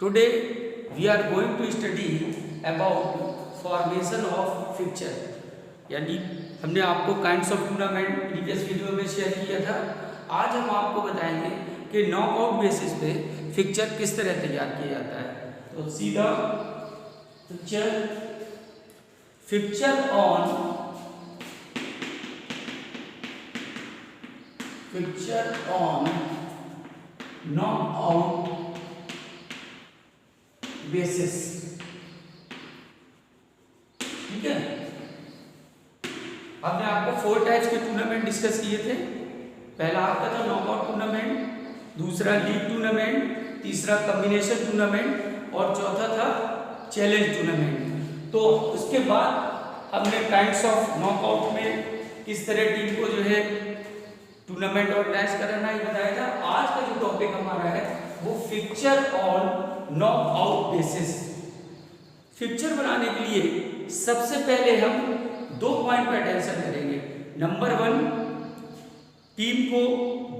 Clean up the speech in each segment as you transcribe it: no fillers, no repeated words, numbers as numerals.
Today we are going to study about formation of fixture। यानी हमने आपको kinds of tournament previous video में share किया था। आज हम आपको बताएंगे कि नॉकआउट बेसिस पे फिक्चर किस तरह तैयार किया जाता है। तो सीधा फिक्चर ऑन नॉकआउट बेसिस, ठीक है। हमने आपको 4 टाइप्स के टूर्नामेंट डिस्कस किए थे। पहला आपका था नॉकआउट टूर्नामेंट, दूसरा लीग टूर्नामेंट, तीसरा कॉम्बिनेशन टूर्नामेंट और चौथा था चैलेंज टूर्नामेंट। तो उसके बाद हमने काइंड्स ऑफ नॉकआउट में किस तरह टीम को जो है टूर्नामेंट ऑर्गेनाइज कराना ये बताया था। आज का जो टॉपिक हमारा है वो fixture on knockout basis. Fixture बनाने के लिए सबसे पहले हम 2 पॉइंट पर अटेंशन करेंगे। नंबर 1, टीम को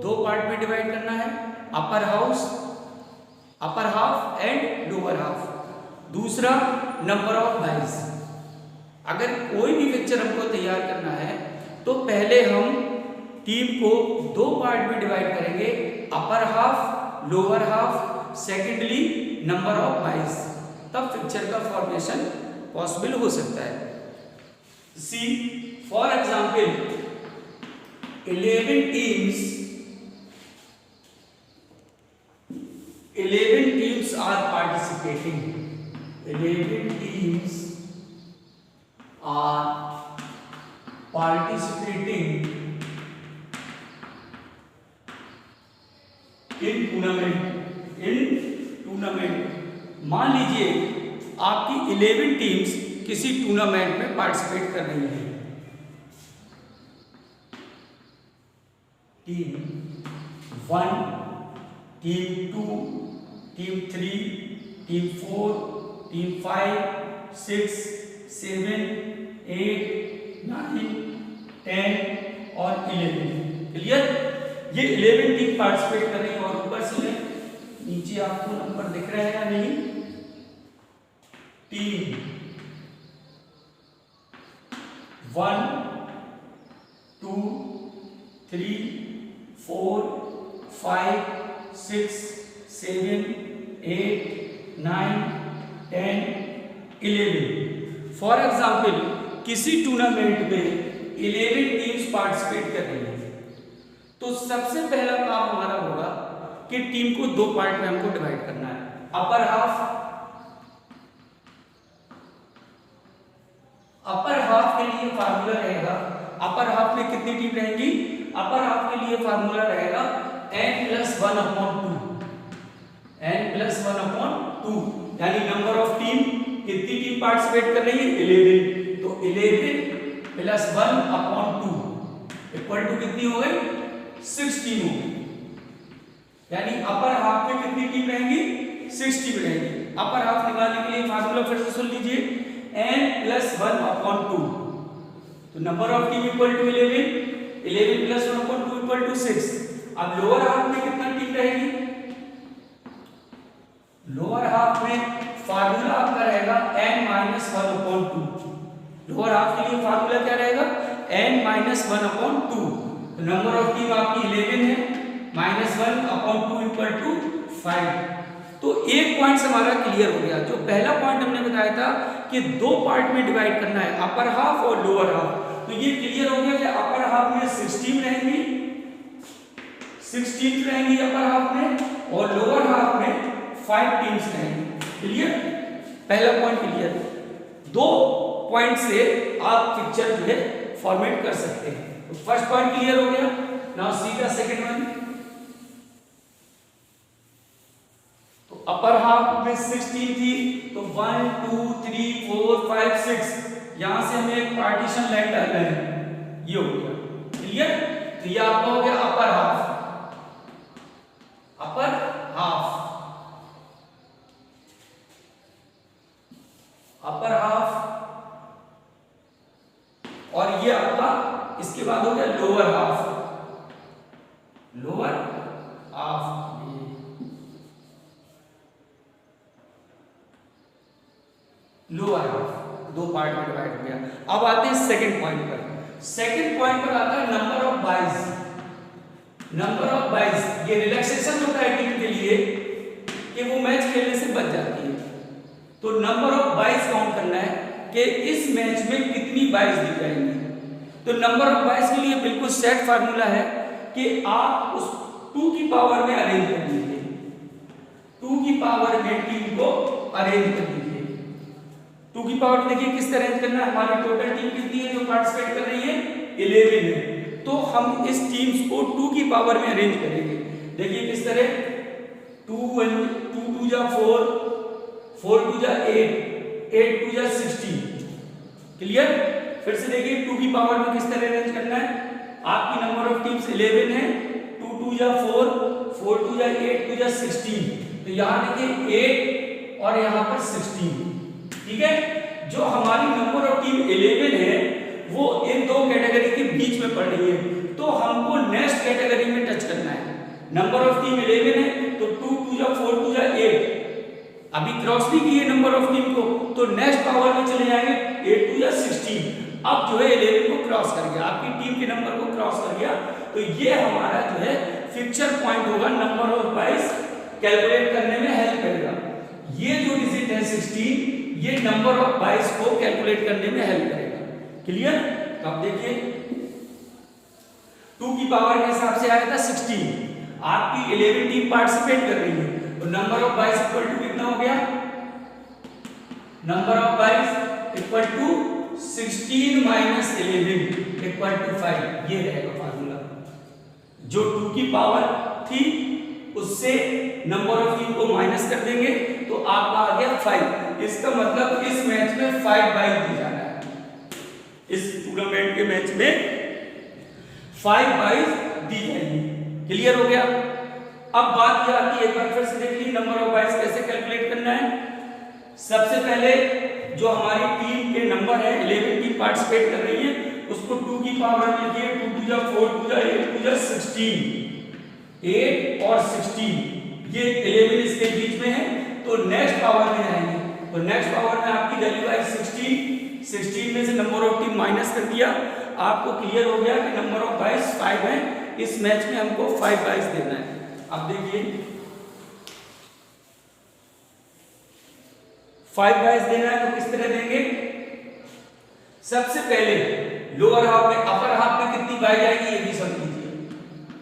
2 पार्ट में डिवाइड करना है, upper half and lower half. दूसरा नंबर ऑफ बाइज। अगर कोई भी पिक्चर हमको तैयार करना है तो पहले हम टीम को 2 पार्ट में डिवाइड करेंगे, upper half, lower half, secondly number of byes, तब पिक्चर का फॉर्मेशन पॉसिबल हो सकता है। See for example 11 teams are participating। 11 teams are participating in tournament. मान लीजिए आपकी 11 टीम्स किसी टूर्नामेंट में पार्टिसिपेट कर रही हैं। Team 1, team 2, team 3, team 4, team 5, 6, 7, 8, 9, 10 और 11। क्लियर? ये 11 टीम पार्टिसिपेट कर रही है और ऊपर से नीचे आपको नंबर दिख रहा है या नहीं? टीम 1, 2, 3, 4, 5, 6, 7, 8, 9, 10, 11। फॉर एग्जाम्पल किसी टूर्नामेंट में 11 टीम्स पार्टिसिपेट कर रही है तो सबसे पहला काम हमारा होगा कि टीम को 2 पार्ट में हमको डिवाइड करना है। अपर हाफ के लिए फार्मूला रहेगा, अपर हाफ में कितनी टीम रहेंगी? अपर हाफ के लिए फार्मूला रहेगा n+1/2। n+1/2 यानी नंबर ऑफ टीम, कितनी टीम पार्टिसिपेट कर रही है? 11। तो 11 + 1/2 इक्वल टू कितनी हो गई? 16 हो गई। यानी अपर हाफ में कितनी टीम रहेंगी? 6 टीम रहेंगी। अपर हाफ निकालने के लिए फार्मूला फिर से सुन लीजिए, n+1/2। तो number of team equal to 11, 11 + 1/2 equal to 6। अब लोअर हाफ में कितना टीम रहेगी? लोअर हाफ में फार्मूला आपका रहेगा n-1/2। लोअर हाफ के लिए फार्मूला क्या रहेगा? n-1/2। तो नंबर ऑफ टीम आपकी 11 है, -1/2 इक्वल टू 5। तो एक पॉइंट हमारा क्लियर हो गया। जो पहला पॉइंट हमने बताया था कि 2 पार्ट में डिवाइड करना है, अपर हाफ और लोअर हाफ। तो ये क्लियर हो गया कि अपर हाफ में 6 टीम रहेंगी, 6 टीम्स रहेंगी अपर हाफ में, और लोअर हाफ में 5 टीम्स रहेंगी। क्लियर? पहला पॉइंट क्लियर। 2 पॉइंट से आप पिक्चर जो है फॉर्मेट कर सकते हैं। तो फर्स्ट पॉइंट क्लियर हो गया। Now see the second one. तो अपर हाफ में 6 टीम थी, तो 1, 2, 3, 4, 5, 6 यहां से हमें एक पार्टीशन लाइन डालना है। ये हो गया। क्लियर? तो ये आपका हो गया अपर हाफ। और ये आपका इसके बाद हो गया लोअर हाफ। लोअर हाफ, दो पार्ट में डिवाइड हो गया। अब आते हैं सेकंड पॉइंट पर। सेकंड पॉइंट पर आता है number of byes. Number of byes, ये रिलैक्सेशन होता है टीम के लिए कि वो मैच खेलने से बच जाती है। तो नंबर ऑफ बाइज काउंट करना है कि इस मैच में कितनी बाइज दी जाएंगी। तो नंबर ऑफ बाइज के लिए बिल्कुल सेट फार्मूला है कि आप उस 2 की पावर में अरेंज कर लीजिए, 2 की पावर में टीम को अरेंज कर लीजिए। 2 की पावर देखिए किस तरह अरेंज करना है। हमारी टोटल टीम कितनी है जो पार्टिसिपेट कर रही है, 11 है। तो हम इस टीम्स को 2 की पावर में अरेंज करेंगे। देखिए किस तरह, 2 2 जा 4, 4 2 जा 8, 8 2 जा 16। क्लियर? फिर से देखिए 2 की पावर में किस तरह अरेंज करना है। आपकी नंबर ऑफ टीम्स 11 है, 2 2 जा 4, 4 2 जा 8 2 जा 16। तो यहाँ देखिए 8 और यहाँ पर 16। ठीक है, जो हमारी नंबर ऑफ टीम 11 है वो इन दो कैटेगरी के बीच में पड़ रही है। तो हमको नेक्स्ट कैटेगरी में टच करना है। नंबर ऑफ टीम 11 है तो 2 2 जा 4 2 जा 8, अभी क्रॉस नहीं किए नंबर ऑफ टीम को, तो नेक्स्ट पावर में चले जाएंगे 8 2 जा 16। अब जो है 11 को क्रॉस कर गया, आपकी टीम के नंबर को क्रॉस कर गया। तो ये हमारा जो है फिक्चर पॉइंट होगा, नंबर ऑफ बाइज कैलकुलेट करने में हेल्प करेगा। ये जो डिजिट है 16, ये नंबर ऑफ बाइज को कैलकुलेट करने में हेल्प करेगा। क्लियर? तो अब देखिए 2 की पावर के हिसाब से आया था 16, आपकी 11 टीम पार्टिसिपेट कर रही है, तो number of byes equal to कितना हो गया, number of byes equal to 16 minus 11 equal to 5। ये रहेगा फार्मूला। जो 2 की पावर थी उससे नंबर ऑफ टीम को माइनस कर देंगे तो आपका आ गया 5। इसका मतलब इस मैच में 5 बाइज दी जाना है। इस टूर्नामेंट के मैच में 5 बाइज दी जाएगी। क्लियर हो गया? अब बात यह आती है, एक बार फिर से देख लीजिए नंबर ऑफ बाइज कैसे कैलकुलेट करना है। सबसे पहले जो हमारी टीम के नंबर है, 11 टीम पार्टिसिपेट कर रही है, उसको 2 की पावर में लिखिए, 2 2 जा 4 2 जा 8 2 जा 16, 8 और 16, ये 11 इसके बीच में है। तो नेक्स्ट पावर में आएंगे, तो नेक्स्ट पावर में आपकी वैल्यू आई 16 में से नंबर ऑफ टीम माइनस कर दिया, आपको क्लियर हो गया कि नंबर ऑफ बाइज 5 है। इस मैच में हमको 5 बाइज देना है। अब देखिए 5 बाइज देना है तो किस तरह देंगे। सबसे पहले लोअर हाफ में, अपर हाफ में कितनी बाइज आएगी ये भी समझ लीजिए।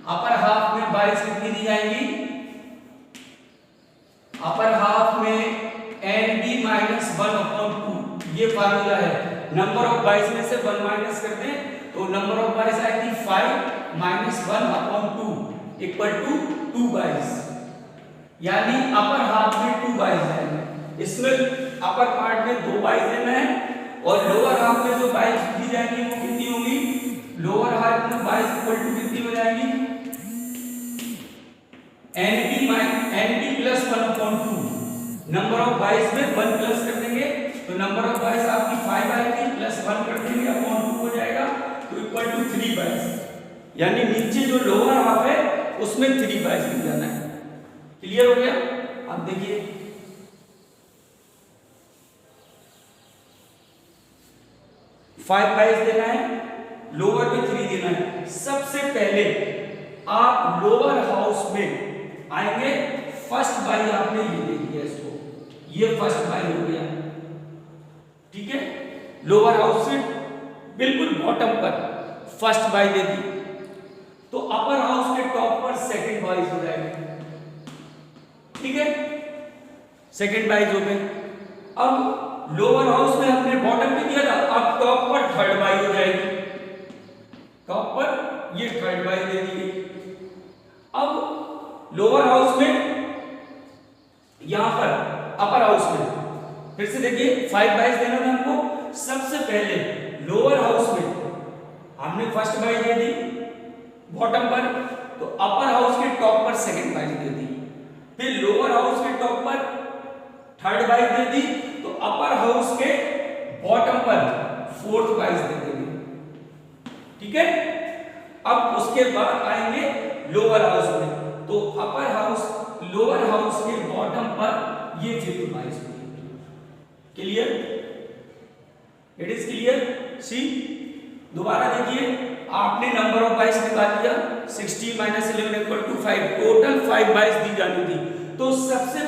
अपर हाफ में बाइज कितनी दी जाएंगी, अपर हाफ में NB माइनस 1/2, ये फार्मूला है। नंबर ऑफ बाइज में से 1 माइनस कर दें तो नंबर ऑफ बाइज आएगी 5 माइनस 1/2 इक्वल टू 2 बाइज, यानी अपर हाफ में 2 बाइज आएंगे। इसमें अपर पार्ट में 2 बाइज देना है और लोअर हाफ में जो बाइज दी जाएंगी वो कितनी होगी, लोअर हाफ में बाइज इक्वल टू कितनी हो जाएगी, NB plus 1/2। Number of byes में 1 प्लस कर देंगे तो नंबर ऑफ बाइज आपकी 5 आएगी, प्लस 1 कर देंगे अपॉन 2 हो जाएगा, तो इक्वल टू 3 बाइज, यानी नीचे जो लोअर हाफ है उसमें 3 बाइज मिल जाना है। क्लियर हो गया? अब देखिए 5 बाइज देना है, लोअर में 3 देना है। सबसे पहले आप लोअर हाउस में आएंगे, फर्स्ट बाई आपने ये दे दिया इसको, ये फर्स्ट बाई हो गया। ठीक है, लोअर हाउस से बिल्कुल बॉटम पर फर्स्ट बाई दे दी तो अपर हाउस के टॉप पर सेकंड बाइज हो जाएगी। ठीक है, सेकंड बाइज हो गए। अब लोअर हाउस में हमने बॉटम पे दिया था, अब टॉप पर थर्ड बाई हो जाएगी, टॉप पर ये थर्ड बाई दे दी गई। अब लोअर हाउस में यहां पर अपर हाउस में फिर से देखिए 5 बाइज देना था हमको। सबसे पहले लोअर हाउस में हमने फर्स्ट बाइज दे दी बॉटम पर, तो अपर हाउस के टॉप पर सेकंड बाइज दे दी, फिर लोअर हाउस के टॉप पर थर्ड बाइज दे दी, तो अपर हाउस के बॉटम पर फोर्थ बाइज दे देंगे। ठीक है, अब उसके बाद आएंगे लोअर हाउस में, तो अपर हाउस लोअर हाउस के बॉटम पर ये फिफ्थ बाइज होगी। Clear? It is clear. See दोबारा देखिए, आपने नंबर ऑफ बाइस निकाल लिया, 16 माइनस 11 इक्वल टू 5, टोटल 5 बाइस दी जानी थी। तो सबसे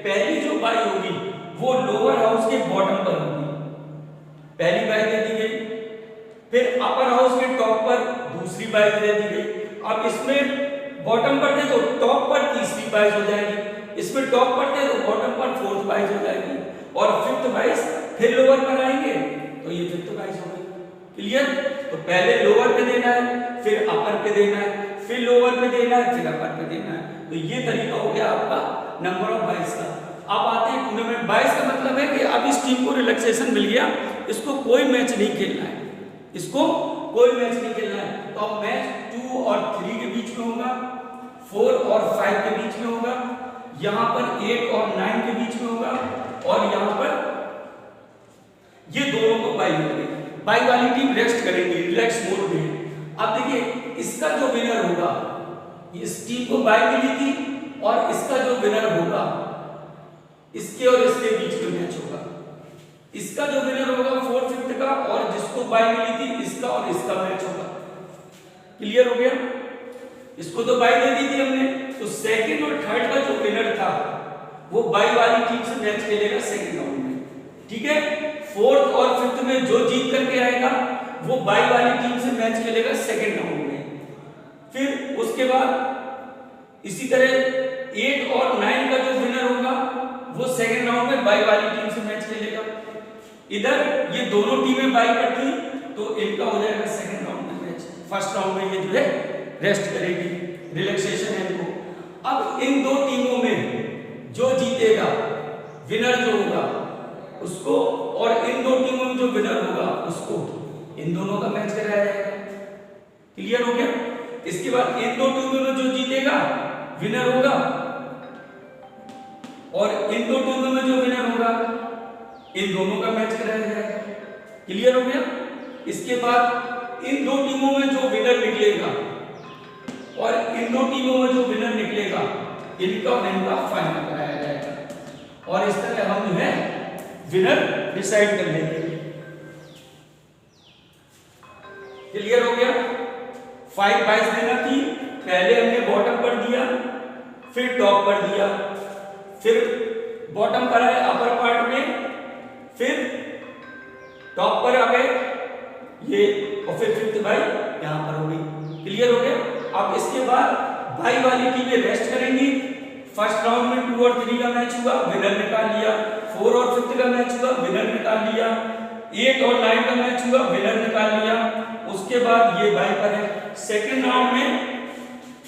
पहली जो बाई होगी वो लोअर हाउस के बॉटम पर होगी, पहली बाई दे दी गई। फिर अपर हाउस के टॉप पर दूसरी बाई दे दी गई। अब इसमें बॉटम पर दे तो टॉप पर तीसरी बाइस हो जाएगी, इसमें टॉप पर दे तो बॉटम पर फोर्थ बाइस हो जाएगी, और फिफ्थ बाइस फिर लोअर पर आएंगे तो ये फिफ्थ बाइस हो गई। क्लियर। तो पहले लोअर पे देना है, फिर अपर पे देना है, फिर लोअर पे देना है, फिर अपर पे देना है। तो ये तरीका हो गया आपका नंबर ऑफ बाइस का। अब आते हैं टूर्नामेंट। बाइस का मतलब है कि अब इस टीम को रिलैक्सेशन मिल गया, इसको कोई मैच नहीं खेलना है, इसको कोई मैच नहीं खेलना है। तो अब मैच 2 और 3 के बीच में होगा, 4 और 5 के बीच में होगा, यहाँ पर 8 और 9 के बीच में होगा, और यहाँ पर ये दोनों को बाई होगी। बाई वाली टीम रेस्ट करेगी, रिलैक्स मोड में। अब देखिए इसका जो विनर होगा, इस टीम को बाई मिली थी, और इसका जो विनर होगा इसके और इसके बीच में मैच होगा। इसका जो विनर होगा 4th 5th का, और जिसको बाई मिली थी इसका और इसका मैच होगा। क्लियर हो गया। इसको तो बाई दे दी थी हमने, तो सेकंड और थर्ड का जो विनर था वो बाई वाली टीम से मैच खेलेगा सेकंड राउंड में। ठीक है। 4th और 5th में जो जीत करके आएगा वो बाई वाली टीम से मैच खेलेगा सेकंड राउंड में। फिर उसके बाद इसी तरह 8 और 9 का जो विनर होगा वो सेकंड राउंड में बाई वाली टीम से मैच खेलेगा। इधर ये दोनों टीमें बाई पर थी, तो इनका हो जाएगा सेकंड राउंड में मैच। फर्स्ट राउंड में ये जो है रेस्ट करेगी, रिलैक्सेशन है इनको। अब इन दो टीमों में जो जीतेगा, विनर जो होगा उसको, और इन दो टीमों में जो विनर होगा उसको, इन दोनों का मैच कराया जाएगा। क्लियर हो गया। इसके बाद इन दो टीमों में जो जीतेगा विनर होगा, और इन दो टीमों में जो विनर होगा इन दोनों का मैच कराया जाएगा। क्लियर हो गया। इसके बाद इन दो टीमों में जो विनर निकलेगा और इन दो टीमों में जो विनर निकलेगा इनका और इनका फाइनल कराया जाएगा, और इस तरह हम जो है विनर डिसाइड कर लेंगे। क्लियर हो गया। 5 बाइस देना थी, पहले हमने बॉटम पर दिया, फिर टॉप पर दिया, फिर बॉटम पर आए अपर पार्ट में, फिर टॉप पर आ गए ये, और फिर फिफ्थ बाई यहां पर हो गई। क्लियर हो गया। अब इसके बाद बाई वाली टीमें रेस्ट करेंगी। फर्स्ट राउंड में 2 और 3 का मैच हुआ, विनर निकाल लिया। 4 और 5 का मैच हुआ, विनर निकाल लिया। 8 और 9 का मैच हुआ, विनर निकाल लिया। उसके बाद ये बाई पर है। सेकंड राउंड में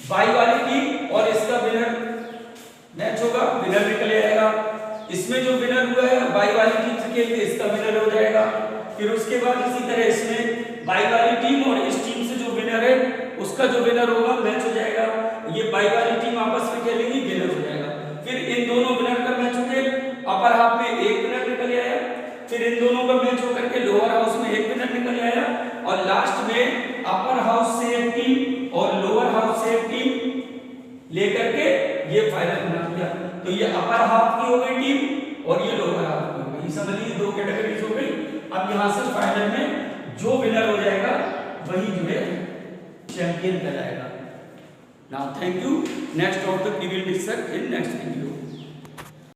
बाई वाली टीम और इसका विनर मैच होगा, विनर निकल आएगा। इसमें जो विनर हुआ है बाई वाली टीम से खेल के इसका विनर हो जाएगा। फिर उसके बाद इसी तरह इसमें बाई वाली टीम और इस टीम से जो विनर है उसका जो विनर होगा मैच हो जाएगा। ये बाई वाली टीम आपस में खेलेगी, विनर हो जाएगा। फिर इन दोनों विनर का मैच हो गया, अपर हाफ में एक विनर निकल आया, फिर इन दोनों का मैच होकर के लोअर हाउस में एक विनर निकल आया, और लास्ट में अपर हाउस से एक टीम और लोअर हाउस से एक टीम लेकर के ये फाइनल बना दिया। तो ये अपर हाफ की हो गई टीम और ये लोअर हाफ की हो गई। समझ लीजिए 2 कैटेगरीज हो गई। अब यहां से फाइनल में जो विनर हो जाएगा वही जो है चैंपियन कहलाएगा। Now thank you. Next topic we will discuss in next video.